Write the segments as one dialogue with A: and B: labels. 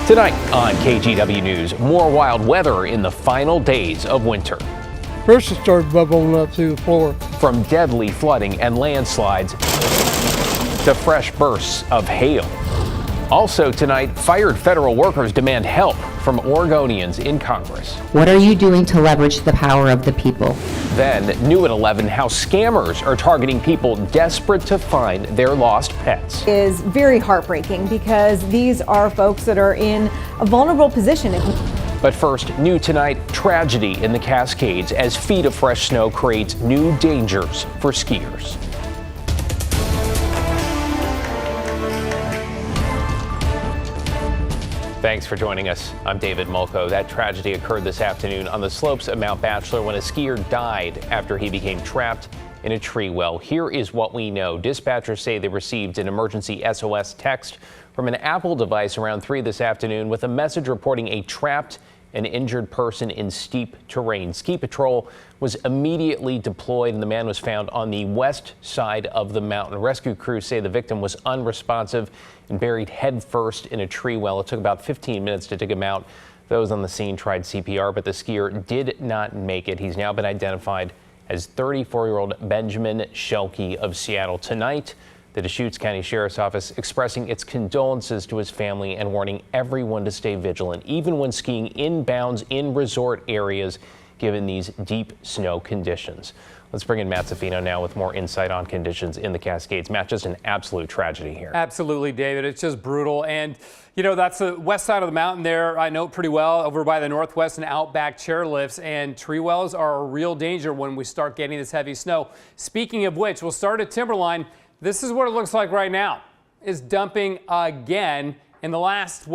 A: Tonight on KGW News, more wild weather in the final days of winter.
B: First it started bubbling up through the floor.
A: From deadly flooding and landslides to fresh bursts of hail. Also tonight, fired federal workers demand help from Oregonians in Congress.
C: What are you doing to leverage the power of the people?
A: Then, new at 11, how scammers are targeting people desperate to find their lost pets.
D: Is very heartbreaking because these are folks that are in a vulnerable position.
A: But first, new tonight, tragedy in the Cascades as feet of fresh snow creates new dangers for skiers. Thanks for joining us. I'm David Mulco. That tragedy occurred this afternoon on the slopes of Mount Bachelor when a skier died after he became trapped in a tree well. Here is what we know. Dispatchers say they received an emergency SOS text from an Apple device around 3 this afternoon with a message reporting a trapped and injured person in steep terrain. Ski patrol was immediately deployed and the man was found on the west side of the mountain. Rescue crews say the victim was unresponsive and buried headfirst in a tree well. It took about 15 minutes to dig him out. Those on the scene tried CPR, but the skier did not make it. He's now been identified as 34-year-old Benjamin Shelkey of Seattle. Tonight, the Deschutes County Sheriff's Office expressing its condolences to his family and warning everyone to stay vigilant, even when skiing inbounds in resort areas, given these deep snow conditions. Let's bring in Matt Zaffino now with more insight on conditions in the Cascades. Matt, just an absolute tragedy here.
E: Absolutely, David. It's just brutal. And, you know, that's the west side of the mountain there. I know pretty well over by the northwest and outback chairlifts, and tree wells are a real danger when we start getting this heavy snow. Speaking of which, we'll start at Timberline. This is what it looks like right now. It's dumping again. In the last,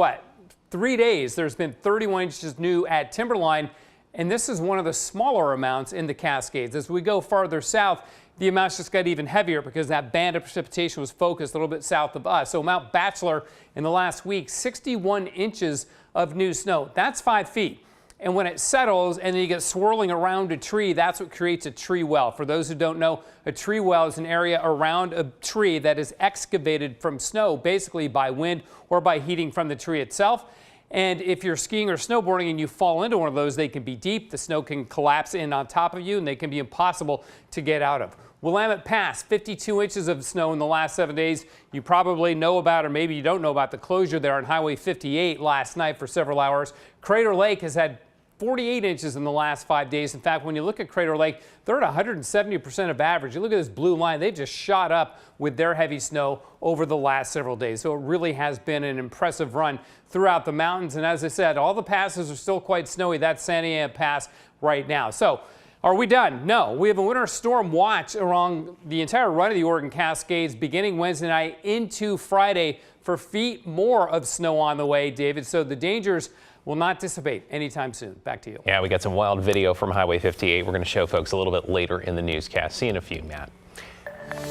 E: 3 days, there's been 31 inches new at Timberline, and this is one of the smaller amounts in the Cascades. As we go farther south, the amounts just got even heavier because that band of precipitation was focused a little bit south of us. So Mount Bachelor in the last week, 61 inches of new snow. That's 5 feet. And when it settles and then you get swirling around a tree, that's what creates a tree well. For those who don't know, a tree well is an area around a tree that is excavated from snow, basically by wind or by heating from the tree itself. And if you're skiing or snowboarding and you fall into one of those, they can be deep. The snow can collapse in on top of you and they can be impossible to get out of. Willamette Pass, 52 inches of snow in the last 7 days. You probably know about, or maybe you don't know about, the closure there on Highway 58 last night for several hours. Crater Lake has had 48 inches in the last 5 days. In fact, when you look at Crater Lake, they're at 170% of average. You look at this blue line, they just shot up with their heavy snow over the last several days. So it really has been an impressive run throughout the mountains. And as I said, all the passes are still quite snowy. That's Santa Ana Pass right now. So are we done? No. We have a winter storm watch along the entire run of the Oregon Cascades beginning Wednesday night into Friday for feet more of snow on the way, David. So the dangers will not dissipate anytime soon. Back to you.
A: Yeah, we got some wild video from Highway 58. We're going to show folks a little bit later in the newscast. See you in a few, Matt.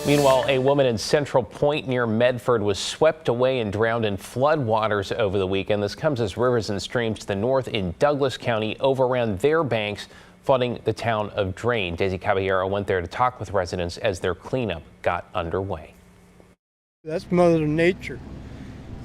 A: Meanwhile, a woman in Central Point near Medford was swept away and drowned in floodwaters over the weekend. This comes as rivers and streams to the north in Douglas County overran their banks, flooding the town of Drain. Daisy Caballero went there to talk with residents as their cleanup got underway.
B: That's Mother Nature.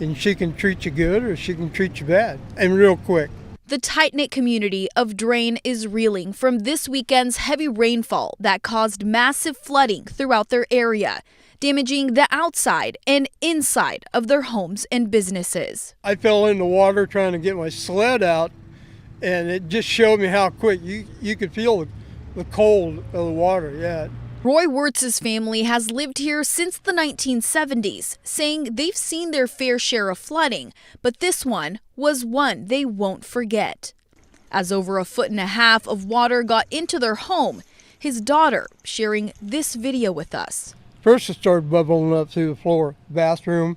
B: And she can treat you good or she can treat you bad, and real quick.
F: The tight-knit community of Drain is reeling from this weekend's heavy rainfall that caused massive flooding throughout their area, damaging the outside and inside of their homes and businesses.
B: I fell in the water trying to get my sled out, and it just showed me how quick you could feel the cold of the water, yeah.
F: Roy Wirtz's family has lived here since the 1970s, saying they've seen their fair share of flooding, but this one was one they won't forget. As over 1.5 feet of water got into their home, his daughter sharing this video with us.
B: First it started bubbling up through the floor, bathroom.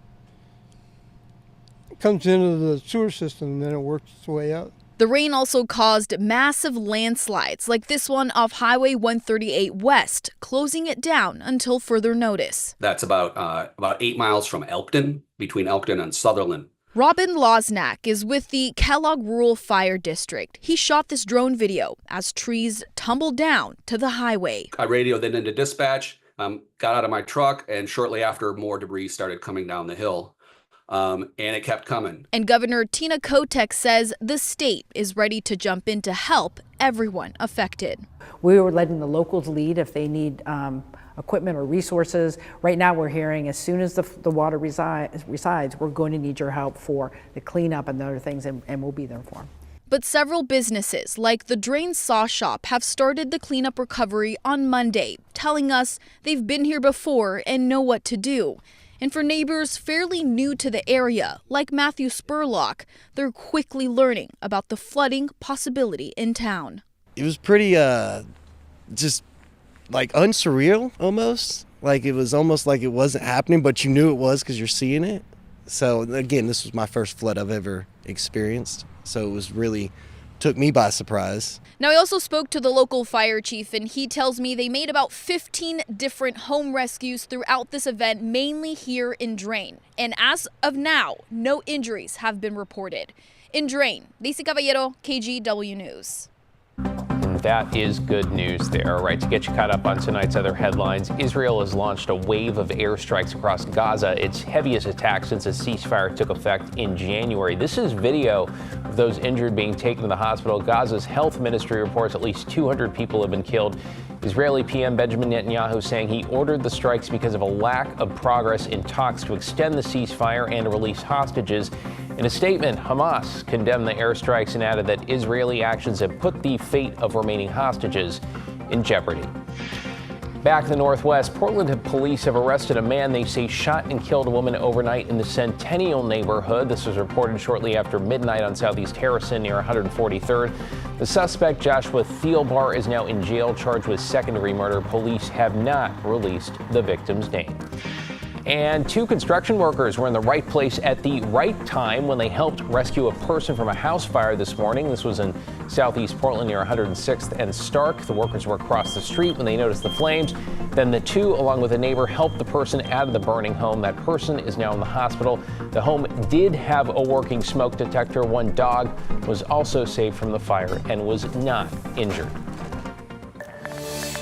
B: It comes into the sewer system and then it works its way out.
F: The rain also caused massive landslides like this one off Highway 138 West, closing it down until further notice.
G: That's about 8 miles from Elkton, between Elkton and Sutherland.
F: Robin Losnack is with the Kellogg Rural Fire District. He shot this drone video as trees tumbled down to the highway.
G: I radioed then into dispatch, got out of my truck, and shortly after, more debris started coming down the hill. and it kept coming.
F: And Governor Tina Kotek says the state is ready to jump in to help everyone affected.
H: We were letting the locals lead if they need equipment or resources. Right now we're hearing as soon as the water resides, we're going to need your help for the cleanup and other things, and we'll be there for them.
F: But several businesses, like the Drain Saw Shop, have started the cleanup recovery on Monday, telling us they've been here before and know what to do. And for neighbors fairly new to the area, like Matthew Spurlock, they're quickly learning about the flooding possibility in town.
I: It was pretty, just like unsurreal almost. Like it was almost like it wasn't happening, but you knew it was because you're seeing it. So again, this was my first flood I've ever experienced. So it was really took me by surprise.
F: Now, I also spoke to the local fire chief, and he tells me they made about 15 different home rescues throughout this event, mainly here in Drain. And as of now, no injuries have been reported. In Drain, Daisy Caballero, KGW News.
A: That is good news there. All right, to get you caught up on tonight's other headlines, Israel has launched a wave of airstrikes across Gaza, its heaviest attack since a ceasefire took effect in January. This is video of those injured being taken to the hospital. Gaza's health ministry reports at least 200 people have been killed. Israeli PM Benjamin Netanyahu saying he ordered the strikes because of a lack of progress in talks to extend the ceasefire and to release hostages. In a statement, Hamas condemned the airstrikes and added that Israeli actions have put the fate of remaining hostages in jeopardy. Back in the Northwest, Portland police have arrested a man they say shot and killed a woman overnight in the Centennial neighborhood. This was reported shortly after midnight on Southeast Harrison near 143rd. The suspect, Joshua Thielbar, is now in jail charged with second-degree murder. Police have not released the victim's name. And two construction workers were in the right place at the right time when they helped rescue a person from a house fire this morning. This was in Southeast Portland near 106th and Stark. The workers were across the street when they noticed the flames. Then the two, along with a neighbor, helped the person out of the burning home. That person is now in the hospital. The home did have a working smoke detector. One dog was also saved from the fire and was not injured.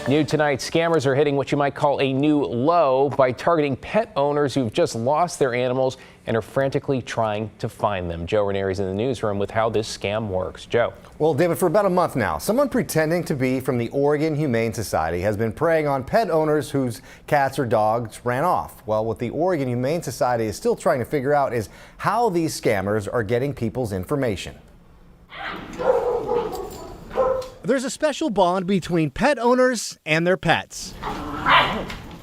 A: New tonight, scammers are hitting what you might call a new low by targeting pet owners who've just lost their animals and are frantically trying to find them. Joe Ranieri's in the newsroom with how this scam works. Joe.
J: Well, David, for about a month now, someone pretending to be from the Oregon Humane Society has been preying on pet owners whose cats or dogs ran off. Well, what the Oregon Humane Society is still trying to figure out is how these scammers are getting people's information.
K: There's a special bond between pet owners and their pets.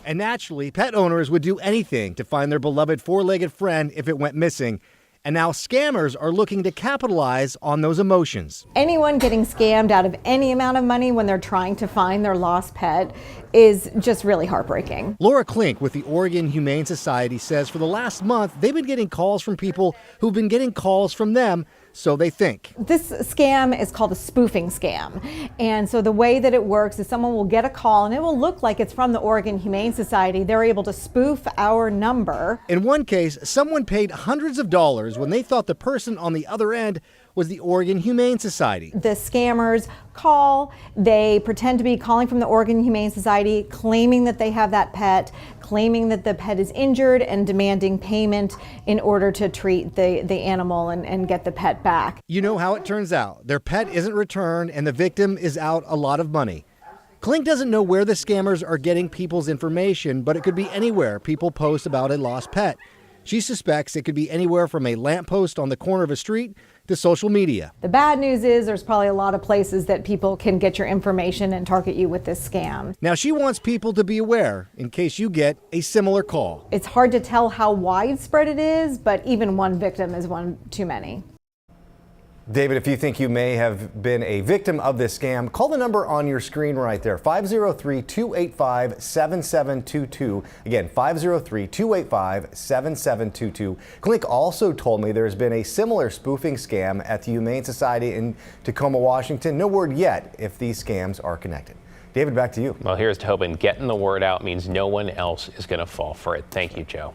K: And naturally, pet owners would do anything to find their beloved four-legged friend if it went missing. And now scammers are looking to capitalize on those emotions.
D: Anyone getting scammed out of any amount of money when they're trying to find their lost pet is just really heartbreaking.
K: Laura Klink with the Oregon Humane Society says for the last month, they've been getting calls from people who've been getting calls from them. So they think.
D: This scam is called a spoofing scam. And so the way that it works is someone will get a call and it will look like it's from the Oregon Humane Society. They're able to spoof our number.
K: In one case, someone paid hundreds of dollars when they thought the person on the other end was the Oregon Humane Society.
D: The scammers call, they pretend to be calling from the Oregon Humane Society, claiming that they have that pet, claiming that the pet is injured and demanding payment in order to treat the animal and get the pet back.
K: You know how it turns out. Their pet isn't returned and the victim is out a lot of money. Klink doesn't know where the scammers are getting people's information, but it could be anywhere people post about a lost pet. She suspects it could be anywhere from a lamppost on the corner of a street to social media.
D: The bad news is there's probably a lot of places that people can get your information and target you with this scam.
K: Now she wants people to be aware in case you get a similar call.
D: It's hard to tell how widespread it is, but even one victim is one too many.
J: David, if you think you may have been a victim of this scam, call the number on your screen right there, 503-285-7722. Again, 503-285-7722. Klink also told me there's been a similar spoofing scam at the Humane Society in Tacoma, Washington. No word yet if these scams are connected. David, back to you.
A: Well, here's to hoping getting the word out means no one else is going to fall for it. Thank you, Joe.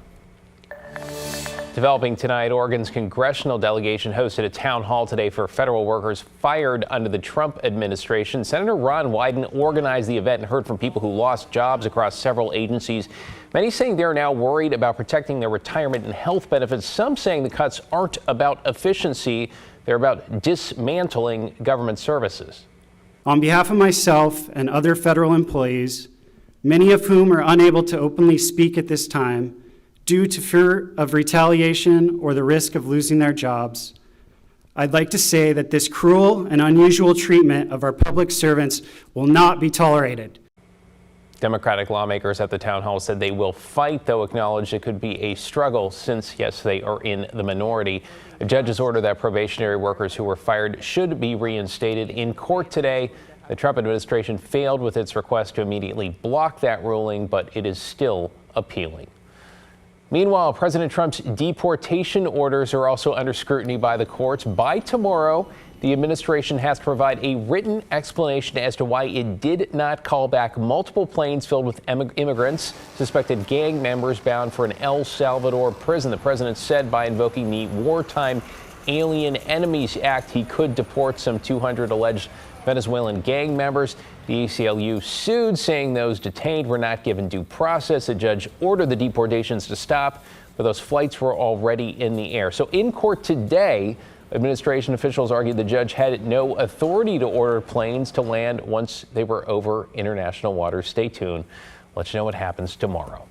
A: Developing tonight, Oregon's congressional delegation hosted a town hall today for federal workers fired under the Trump administration. Senator Ron Wyden organized the event and heard from people who lost jobs across several agencies. Many saying they're now worried about protecting their retirement and health benefits. Some saying the cuts aren't about efficiency, they're about dismantling government services.
L: On behalf of myself and other federal employees, many of whom are unable to openly speak at this time, due to fear of retaliation or the risk of losing their jobs, I'd like to say that this cruel and unusual treatment of our public servants will not be tolerated.
A: Democratic lawmakers at the town hall said they will fight, though acknowledged it could be a struggle since, yes, they are in the minority. A judge's order that probationary workers who were fired should be reinstated in court today. The Trump administration failed with its request to immediately block that ruling, but it is still appealing. Meanwhile, President Trump's deportation orders are also under scrutiny by the courts. By tomorrow, the administration has to provide a written explanation as to why it did not call back multiple planes filled with immigrants, suspected gang members bound for an El Salvador prison. The president said by invoking the Wartime Alien Enemies Act, he could deport some 200 alleged Venezuelan gang members. The ACLU sued, saying those detained were not given due process. A judge ordered the deportations to stop, but those flights were already in the air. So in court today, administration officials argued the judge had no authority to order planes to land once they were over international waters. Stay tuned. Let you know what happens tomorrow.